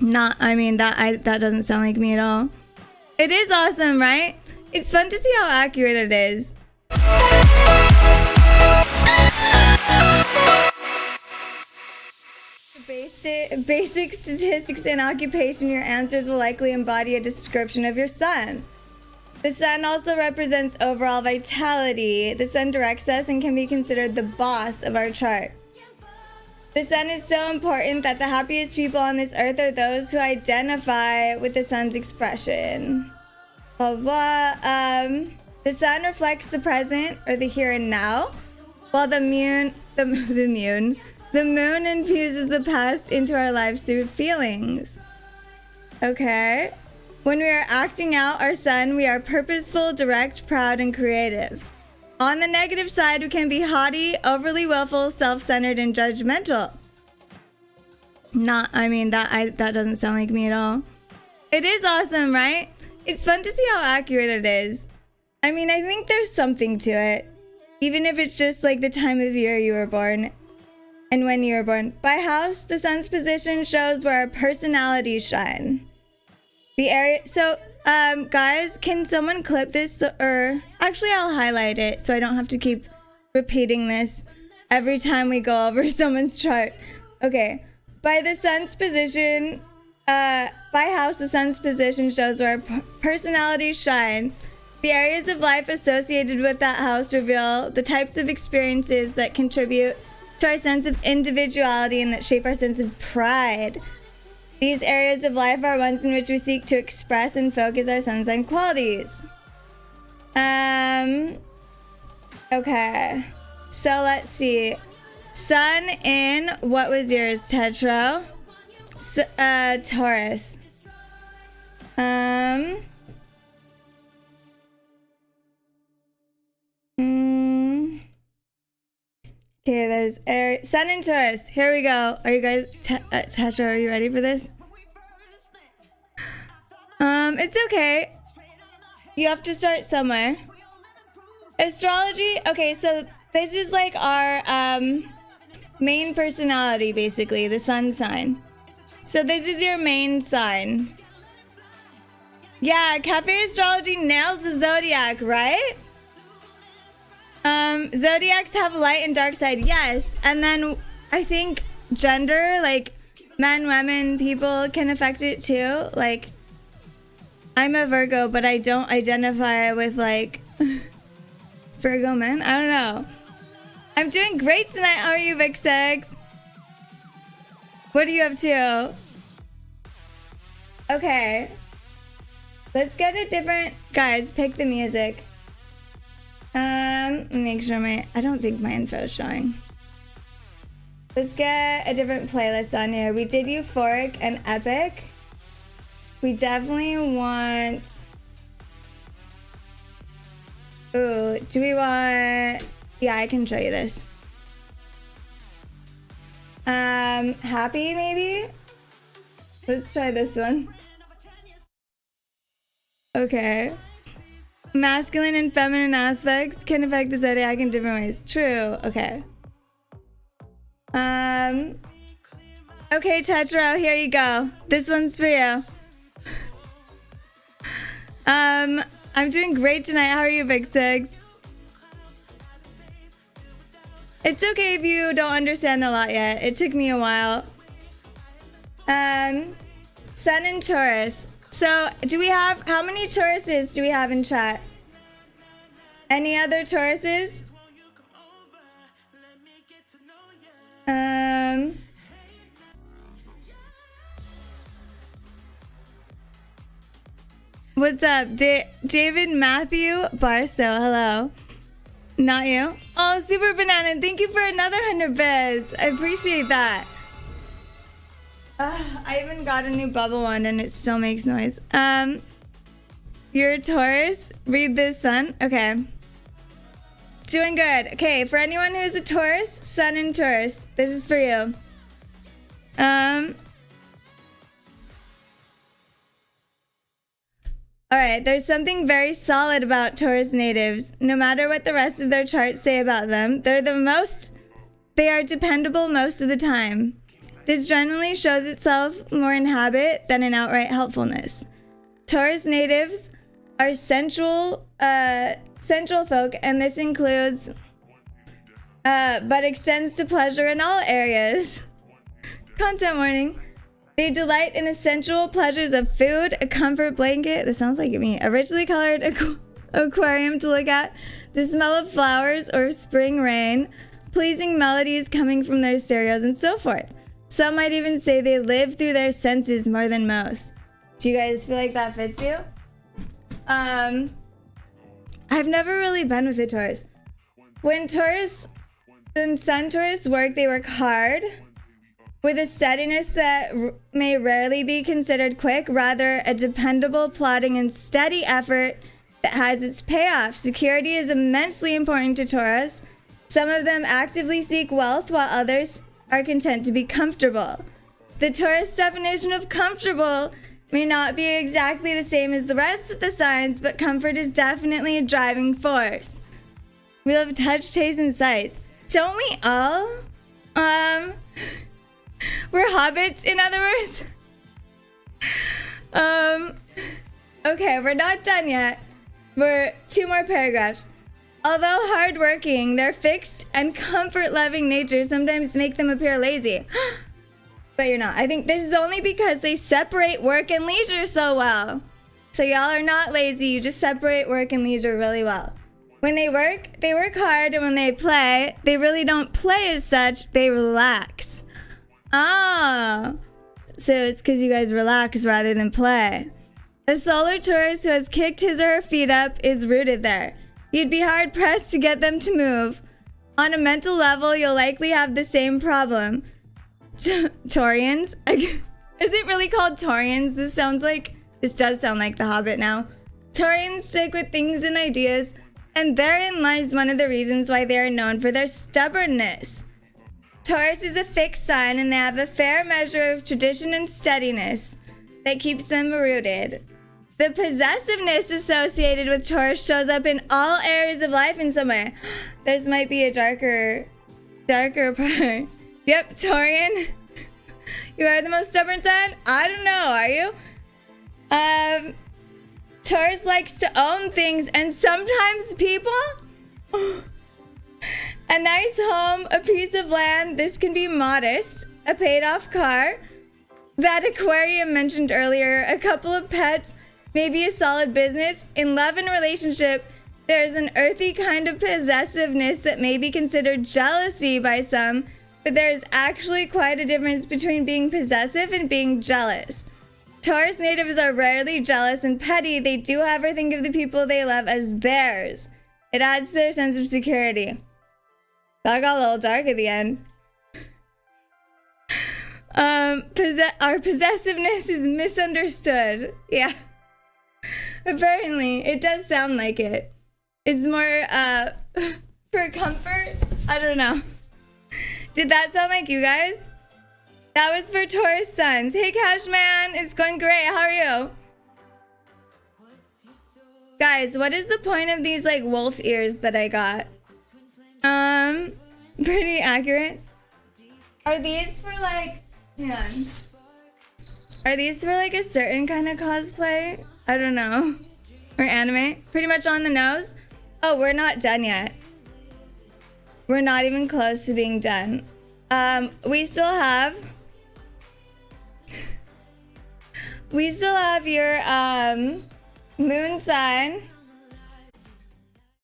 I mean, that doesn't sound like me at all. It is awesome, right? It's fun to see how accurate it is. Basic statistics and occupation, your answers will likely embody a description of your sun. The sun also represents overall vitality. The sun directs us and can be considered the boss of our chart. The sun is so important that the happiest people on this earth are those who identify with the sun's expression. Blah, blah. The sun reflects the present or the here and now, while the moon infuses the past into our lives through feelings. Okay. When we are acting out our sun, we are purposeful, direct, proud, and creative. On the negative side, we can be haughty, overly willful, self-centered, and judgmental. I mean, that doesn't sound like me at all. It is awesome, right? It's fun to see how accurate it is. I mean, I think there's something to it. Even if it's just like the time of year you were born and when you were born. By house, the sun's position shows where our personalities shine. The area, so guys, can someone clip this, or actually I'll highlight it so I don't have to keep repeating this every time we go over someone's chart. Okay, by the sun's position, by house, the sun's position shows where our personalities shine. The areas of life associated with that house reveal the types of experiences that contribute to our sense of individuality and that shape our sense of pride. These areas of life are ones in which we seek to express and focus our sun sign qualities. Okay. So let's see. Sun in, what was yours, Tetro? Taurus. Okay, there's air. Sun in Taurus. Here we go. Are you guys, Tetra, are you ready for this? It's okay. You have to start somewhere. Astrology. Okay, so this is like our main personality, basically, the sun sign. So this is your main sign. Yeah, Cafe Astrology nails the zodiac, right? Zodiacs have a light and dark side, yes. And then I think gender, like men, women, people can affect it too. Like, I'm a Virgo, but I don't identify with like Virgo men. I don't know. I'm doing great tonight. How are you, Vixex? What are you up to? Okay. Let's get a different... Guys, pick the music. Make sure I don't think my info is showing. Let's get a different playlist on here. We did Euphoric and Epic. We definitely want... Ooh, do we want... Yeah, I can show you this. Happy, maybe? Let's try this one. Okay. Masculine and feminine aspects can affect the zodiac in different ways. True. Okay. Okay, Tetro, here you go. This one's for you. I'm doing great tonight. How are you, Big Six? It's okay if you don't understand a lot yet. It took me a while. Sun and Taurus. So, do we have, how many Tauruses do we have in chat? Any other Tauruses? What's up? David Matthew Barstow, hello. Not you? Oh, Super Banana, thank you for another 100 bits. I appreciate that. I even got a new bubble one and it still makes noise. You're a Taurus? Read this, Sun. Okay. Doing good. Okay, for anyone who's a Taurus, Sun and Taurus, this is for you. Alright, there's something very solid about Taurus natives. No matter what the rest of their charts say about them, they are dependable most of the time. This generally shows itself more in habit than in outright helpfulness. Taurus natives are sensual folk, and this includes, but extends to pleasure in all areas. Content warning. They delight in the sensual pleasures of food, a comfort blanket, this sounds like me, a richly colored aquarium to look at, the smell of flowers or spring rain, pleasing melodies coming from their stereos, and so forth. Some might even say they live through their senses more than most. Do you guys feel like that fits you? I've never really been with a Taurus. When Sun Taurus work, they work hard with a steadiness that may rarely be considered quick, rather a dependable, plodding, and steady effort that has its payoff. Security is immensely important to Taurus. Some of them actively seek wealth, while others are content to be comfortable. The Taurus definition of comfortable may not be exactly the same as the rest of the signs, but comfort is definitely a driving force. We love touch, taste, and sights. Don't we all? We're hobbits, in other words. Okay, we're not done yet. We're 2 more paragraphs. Although hardworking, their fixed and comfort-loving nature sometimes make them appear lazy. But you're not. I think this is only because they separate work and leisure so well. So y'all are not lazy, you just separate work and leisure really well. When they work hard, and when they play, they really don't play as such, they relax. Ah, so it's because you guys relax rather than play. A solar Taurus who has kicked his or her feet up is rooted there. You'd be hard-pressed to get them to move. On a mental level, you'll likely have the same problem. Taurians? Is it really called Taurians? This does sound like The Hobbit now. Taurians stick with things and ideas, and therein lies one of the reasons why they are known for their stubbornness. Taurus is a fixed sign, and they have a fair measure of tradition and steadiness that keeps them rooted. The possessiveness associated with Taurus shows up in all areas of life in some way. This might be a darker part. Yep, Taurian. You are the most stubborn sign? I don't know, are you? Taurus likes to own things and sometimes people. A nice home, a piece of land, this can be modest, a paid-off car, that aquarium mentioned earlier, a couple of pets, maybe a solid business. In love and relationship, there's an earthy kind of possessiveness that may be considered jealousy by some, but there is actually quite a difference between being possessive and being jealous. Taurus natives are rarely jealous and petty. They do, however, think of the people they love as theirs. It adds to their sense of security. That got a little dark at the end. Our possessiveness is misunderstood. Yeah. Apparently, it does sound like it. It's more, for comfort? I don't know. Did that sound like you guys? That was for Taurus Suns. Hey, Cashman, it's going great. How are you? Guys, what is the point of these, like, wolf ears that I got? Pretty accurate. Are these for, like, hang on. Are these for, like, a certain kind of cosplay? I don't know. Or anime? Pretty much on the nose? Oh, we're not done yet. We're not even close to being done. We still have your, moon sign.